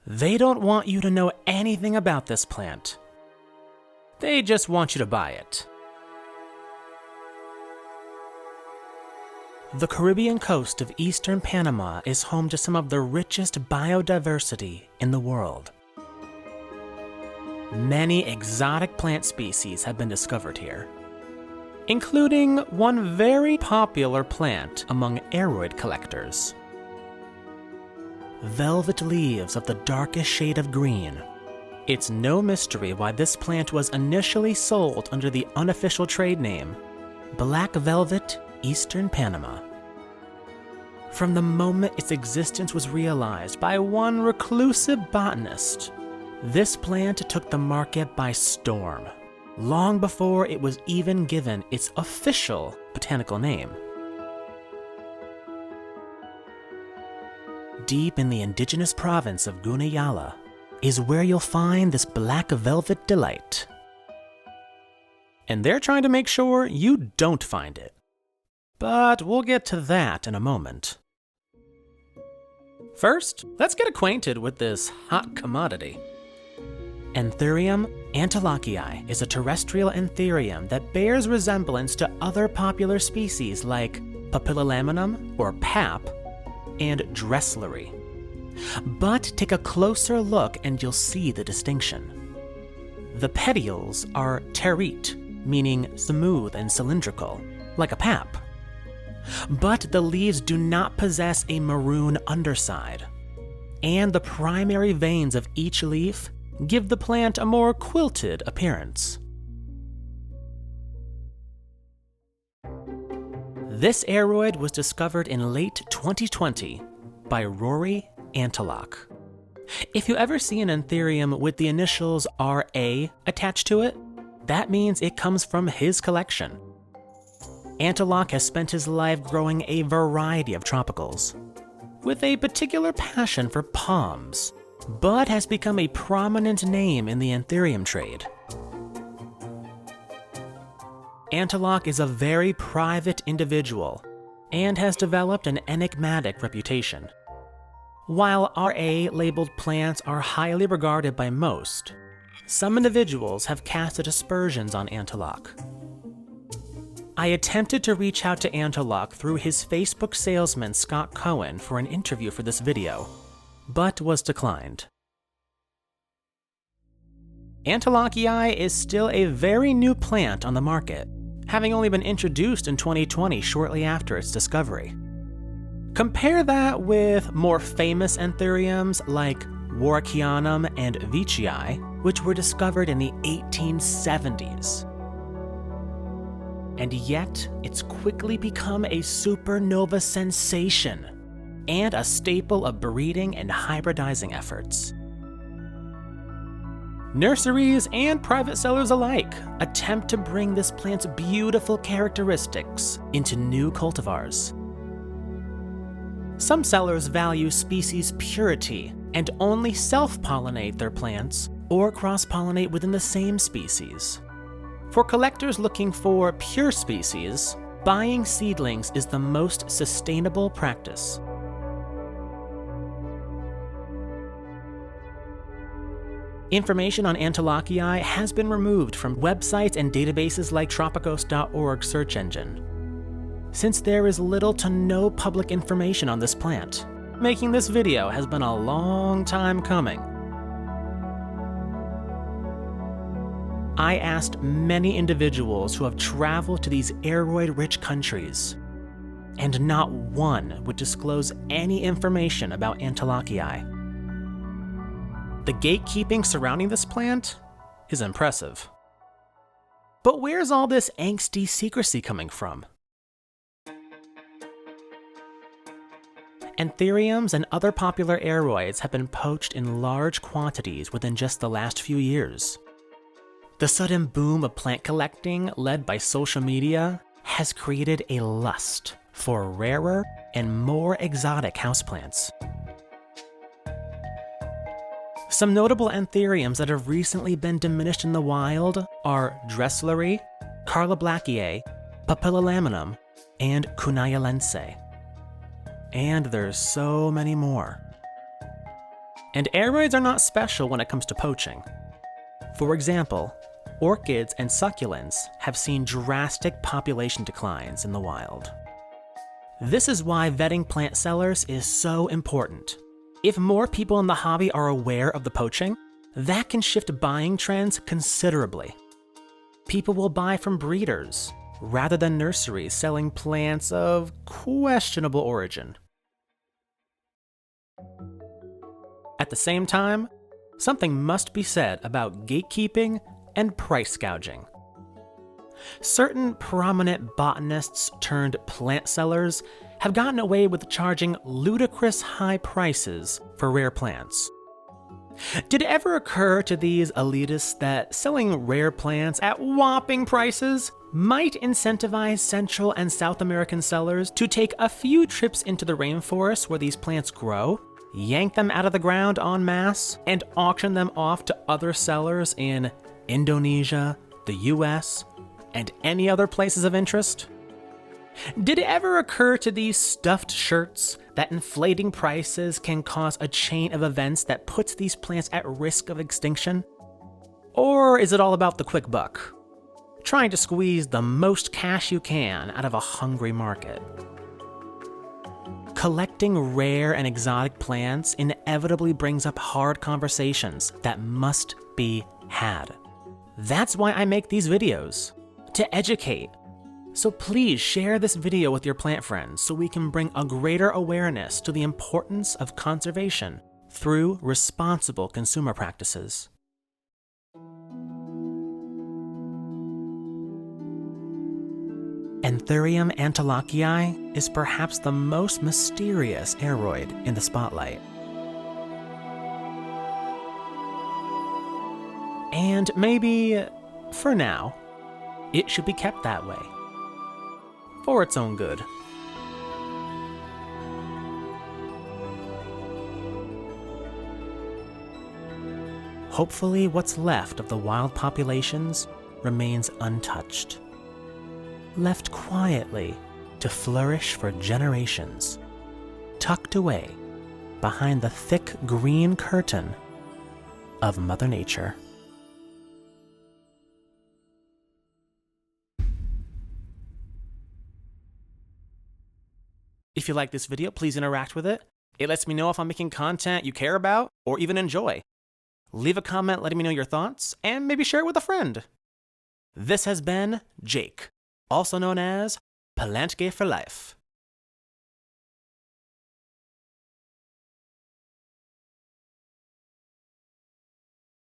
They don't want you to know anything about this plant. They just want you to buy it. The Caribbean coast of eastern Panama is home to some of the richest biodiversity in the world. Many exotic plant species have been discovered here, including one very popular plant among aroid collectors. Velvet leaves of the darkest shade of green. It's no mystery why this plant was initially sold under the unofficial trade name Black Velvet Eastern Panama. From the moment its existence was realized by one reclusive botanist, this plant took the market by storm, long before it was even given its official botanical name. Deep in the indigenous province of Gunayala is where you'll find this black velvet delight. And they're trying to make sure you don't find it. But we'll get to that in a moment. First, let's get acquainted with this hot commodity. Anthurium Antolakii is a terrestrial anthurium that bears resemblance to other popular species like Papillilaminum or pap and Dressleri. But take a closer look and you'll see the distinction. The petioles are terete, meaning smooth and cylindrical, like a pap. But the leaves do not possess a maroon underside, and the primary veins of each leaf give the plant a more quilted appearance. This aroid was discovered in late 2020 by Rory Antolak. If you ever see an anthurium with the initials RA attached to it, that means it comes from his collection. Antolak has spent his life growing a variety of tropicals, with a particular passion for palms, but has become a prominent name in the anthurium trade. Antolak is a very private individual and has developed an enigmatic reputation. While RA-labeled plants are highly regarded by most, some individuals have casted aspersions on Antolak. I attempted to reach out to Antolak through his Facebook salesman Scott Cohen for an interview for this video, but was declined. Antolakii is still a very new plant on the market, having only been introduced in 2020 shortly after its discovery. Compare that with more famous anthuriums like Warwickkianum and Veitchii, which were discovered in the 1870s. And yet, it's quickly become a supernova sensation and a staple of breeding and hybridizing efforts. Nurseries and private sellers alike attempt to bring this plant's beautiful characteristics into new cultivars. Some sellers value species purity and only self-pollinate their plants or cross-pollinate within the same species. For collectors looking for pure species, buying seedlings is the most sustainable practice. Information on Antolakii has been removed from websites and databases like Tropicos.org search engine, since there is little to no public information on this plant. Making this video has been a long time coming. I asked many individuals who have traveled to these aroid-rich countries, and not one would disclose any information about Antolakii. The gatekeeping surrounding this plant is impressive. But where's all this angsty secrecy coming from? Anthuriums and other popular aroids have been poached in large quantities within just the last few years. The sudden boom of plant collecting, led by social media, has created a lust for rarer and more exotic houseplants. Some notable anthuriums that have recently been diminished in the wild are Dressleri, Carloblachiae, Papillilaminum, and Cunayalense. And there's so many more. And aroids are not special when it comes to poaching. For example, orchids and succulents have seen drastic population declines in the wild. This is why vetting plant sellers is so important. If more people in the hobby are aware of the poaching, that can shift buying trends considerably. People will buy from breeders rather than nurseries selling plants of questionable origin. At the same time, something must be said about gatekeeping and price gouging. Certain prominent botanists turned plant sellers have gotten away with charging ludicrous high prices for rare plants. Did it ever occur to these elitists that selling rare plants at whopping prices might incentivize Central and South American sellers to take a few trips into the rainforest where these plants grow, yank them out of the ground en masse, and auction them off to other sellers in Indonesia, the US, and any other places of interest? Did it ever occur to these stuffed shirts that inflating prices can cause a chain of events that puts these plants at risk of extinction? Or is it all about the quick buck, trying to squeeze the most cash you can out of a hungry market? Collecting rare and exotic plants inevitably brings up hard conversations that must be had. That's why I make these videos, to educate. So please share this video with your plant friends so we can bring a greater awareness to the importance of conservation through responsible consumer practices. Anthurium Antolakii is perhaps the most mysterious aroid in the spotlight. And maybe, for now, it should be kept that way. For its own good. Hopefully, what's left of the wild populations remains untouched, left quietly to flourish for generations, tucked away behind the thick green curtain of Mother Nature. If you like this video, please interact with it. It lets me know if I'm making content you care about or even enjoy. Leave a comment letting me know your thoughts, and maybe share it with a friend. This has been Jake, also known as Palantgay for Life.